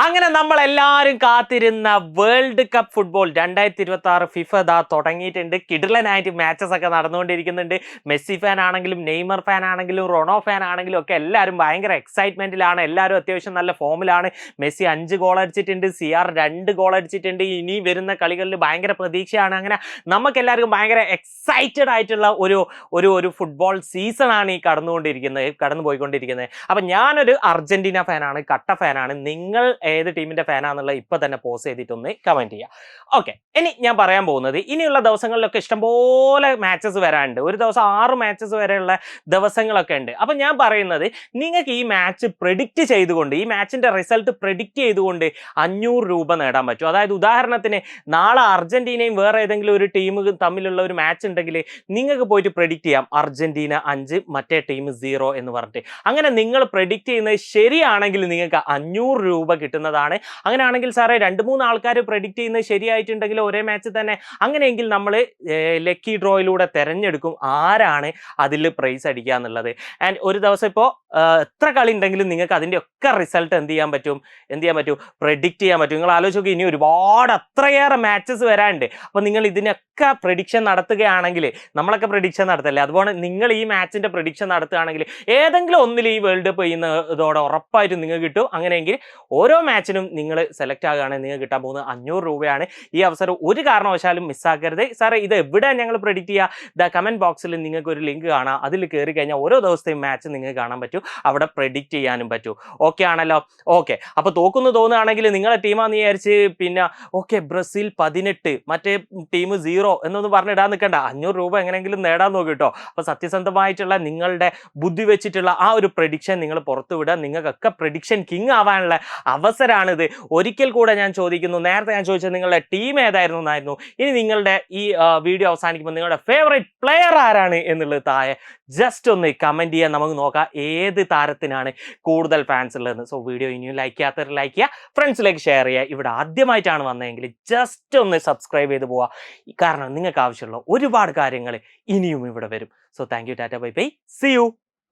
അങ്ങനെ നമ്മളെല്ലാവരും കാത്തിരുന്ന വേൾഡ് കപ്പ് ഫുട്ബോൾ 2026 ഫിഫ ദാ തുടങ്ങിയിട്ടുണ്ട്. കിടിലനായിട്ട് മാച്ചസ് ഒക്കെ നടന്നുകൊണ്ടിരിക്കുന്നുണ്ട്. മെസ്സി ഫാൻ ആണെങ്കിലും നെയ്മർ ഫാൻ ആണെങ്കിലും റൊണോ ഫാൻ ആണെങ്കിലും ഒക്കെ എല്ലാവരും ഭയങ്കര എക്സൈറ്റ്മെന്റിലാണ്. എല്ലാവരും അത്യാവശ്യം നല്ല ഫോമിലാണ്. മെസ്സി 5 ഗോൾ അടിച്ചിട്ടുണ്ട്, CR 2 ഗോൾ അടിച്ചിട്ടുണ്ട്. ഇനി വരുന്ന കളികളിൽ ഭയങ്കര പ്രതീക്ഷയാണ്. അങ്ങനെ നമുക്ക് എല്ലാവർക്കും ഭയങ്കര എക്സൈറ്റഡ് ആയിട്ടുള്ള ഒരു ഒരു ഒരു ഫുട്ബോൾ സീസണാണ് ഈ കടന്നു പോയിക്കൊണ്ടിരിക്കുന്നത്. അപ്പം ഞാനൊരു അർജന്റീന ഫാനാണ്, കട്ട ഫാനാണ്. നിങ്ങൾ ഏത് ടീമിന്റെ ഫാനാന്നുള്ളത് ഇപ്പൊ തന്നെ പോസ്റ്റ് ചെയ്തിട്ടൊന്ന് കമന്റ് ചെയ്യുക. ഓക്കെ, ഇനി ഞാൻ പറയാൻ പോകുന്നത് ഇനിയുള്ള ദിവസങ്ങളിലൊക്കെ ഇഷ്ടംപോലെ മാച്ചസ് വരാനുണ്ട്. ഒരു ദിവസം 6 മാച്ചസ് വരെയുള്ള ദിവസങ്ങളൊക്കെ ഉണ്ട്. അപ്പൊ ഞാൻ പറയുന്നത് നിങ്ങൾക്ക് ഈ മാച്ച് പ്രെഡിക്റ്റ് ചെയ്തുകൊണ്ട്, ഈ മാച്ചിന്റെ റിസൾട്ട് പ്രെഡിക്റ്റ് ചെയ്തുകൊണ്ട് 500 രൂപ നേടാൻ പറ്റും. അതായത് ഉദാഹരണത്തിന് നാളെ അർജന്റീനയും വേറെ ഏതെങ്കിലും ഒരു ടീം തമ്മിലുള്ള ഒരു മാച്ച് ഉണ്ടെങ്കിൽ നിങ്ങൾക്ക് പോയിട്ട് പ്രെഡിക്റ്റ് ചെയ്യാം അർജന്റീന 5 മറ്റേ ടീം 0 എന്ന് പറഞ്ഞിട്ട്. അങ്ങനെ നിങ്ങൾ പ്രെഡിക്റ്റ് ചെയ്യുന്നത് ശരിയാണെങ്കിൽ നിങ്ങൾക്ക് 500 രൂപ കിട്ടുന്നതാണ്. അങ്ങനെയാണെങ്കിൽ സാറേ 2-3 ആൾക്കാർ പ്രെഡിക്റ്റ് ചെയ്യുന്നത് ശരിയായിട്ടുണ്ടെങ്കിൽ ഒരേ മാച്ച് തന്നെ, അങ്ങനെയെങ്കിൽ നമ്മൾ ലക്കി ഡ്രോയിലൂടെ തിരഞ്ഞെടുക്കും ആരാണ് അതിൽ പ്രൈസ് അടിക്കുക എന്നുള്ളത്. ആൻഡ് ഒരു ദിവസം ഇപ്പോൾ എത്ര കളി ഉണ്ടെങ്കിലും നിങ്ങൾക്ക് അതിൻ്റെ ഒക്കെ റിസൾട്ട് എന്ത് ചെയ്യാൻ പറ്റും പ്രെഡിക്റ്റ് ചെയ്യാൻ പറ്റും. നിങ്ങൾ ആലോചിച്ച് നോക്കി, ഇനി ഒരുപാട് അത്രയേറെ മാച്ചസ് വരാനുണ്ട്. അപ്പോൾ നിങ്ങൾ ഇതിനൊക്കെ പ്രഡിക്ഷൻ നടത്തുകയാണെങ്കിൽ, നമ്മളൊക്കെ പ്രഡിക്ഷൻ നടത്തല്ലേ, അതുപോലെ നിങ്ങൾ ഈ മാച്ചിൻ്റെ പ്രഡിക്ഷൻ നടത്തുകയാണെങ്കിൽ ഏതെങ്കിലും ഒന്നിൽ ഈ വേൾഡ് കപ്പ് ചെയ്യുന്നതോടെ ഉറപ്പായിട്ടും നിങ്ങൾക്ക് കിട്ടും. അങ്ങനെയെങ്കിൽ ഓരോ മാച്ചിനും നിങ്ങൾ സെലക്ട് ആകുകയാണെങ്കിൽ നിങ്ങൾക്ക് കിട്ടാൻ പോകുന്നത് 500 രൂപയാണ്. ഈ അവസരം ഒരു കാരണവശാലും മിസ്സാക്കരുത്. സാറേ ഇത് എവിടെ ഞങ്ങൾ പ്രെഡിക്റ്റ് ചെയ്യുക? കമന്റ് ബോക്സിൽ നിങ്ങൾക്ക് ഒരു ലിങ്ക് കാണാം. അതിൽ കയറി കഴിഞ്ഞാൽ ഓരോ ദിവസത്തെയും മാച്ച് നിങ്ങൾക്ക് കാണാൻ പറ്റും, അവിടെ പ്രെഡിക്റ്റ് ചെയ്യാനും പറ്റും. ഓക്കെ ആണല്ലോ? ഓക്കെ, അപ്പോൾ തോന്നുകയാണെങ്കിൽ നിങ്ങളെ ടീമാന്ന് വിചാരിച്ച് പിന്നെ ഓക്കെ ബ്രസീൽ 18 മറ്റേ ടീം 0 എന്നൊന്നും പറഞ്ഞിടാൻ നിൽക്കണ്ട. 500 രൂപ എങ്ങനെയെങ്കിലും നേടാൻ നോക്കും കേട്ടോ. അപ്പോൾ സത്യസന്ധമായിട്ടുള്ള നിങ്ങളുടെ ബുദ്ധി വെച്ചിട്ടുള്ള ആ ഒരു പ്രഡിക്ഷൻ നിങ്ങൾ പുറത്തു വിടുക. നിങ്ങൾക്കൊക്കെ പ്രഡിക്ഷൻ കിങ് ആവാനുള്ള അവസരമാണിത്. ഒരിക്കൽ കൂടെ ഞാൻ ചോദിക്കുന്നു, നേരത്തെ ഞാൻ ചോദിച്ചത് നിങ്ങളുടെ ടീം ഏതായിരുന്നു എന്നായിരുന്നു. ഇനി നിങ്ങളുടെ ഈ വീഡിയോ അവസാനിക്കുമ്പോൾ നിങ്ങളുടെ ഫേവറേറ്റ് പ്ലെയർ ആരാണ് എന്നുള്ളത് താഴെ ജസ്റ്റ് ഒന്ന് കമന്റ് ചെയ്യാൻ നമുക്ക് നോക്കാം ഏത് താരത്തിനാണ് കൂടുതൽ ഫാൻസ് ഉള്ളതെന്ന്. സോ വീഡിയോ ഇനിയും ലൈക്ക് ചെയ്യാത്തവർ ലൈക്ക് ചെയ്യുക, ഫ്രണ്ട്സിലേക്ക് ഷെയർ ചെയ്യുക. ഇവിടെ ആദ്യമായിട്ടാണ് വന്നതെങ്കിൽ ജസ്റ്റ് ഒന്ന് സബ്സ്ക്രൈബ് ചെയ്ത് പോവുക. കാരണം നിങ്ങൾക്ക് ആവശ്യമുള്ള ഒരുപാട് കാര്യങ്ങൾ ഇനിയും ഇവിടെ വരും. So thank you, tata, bye bye, see U.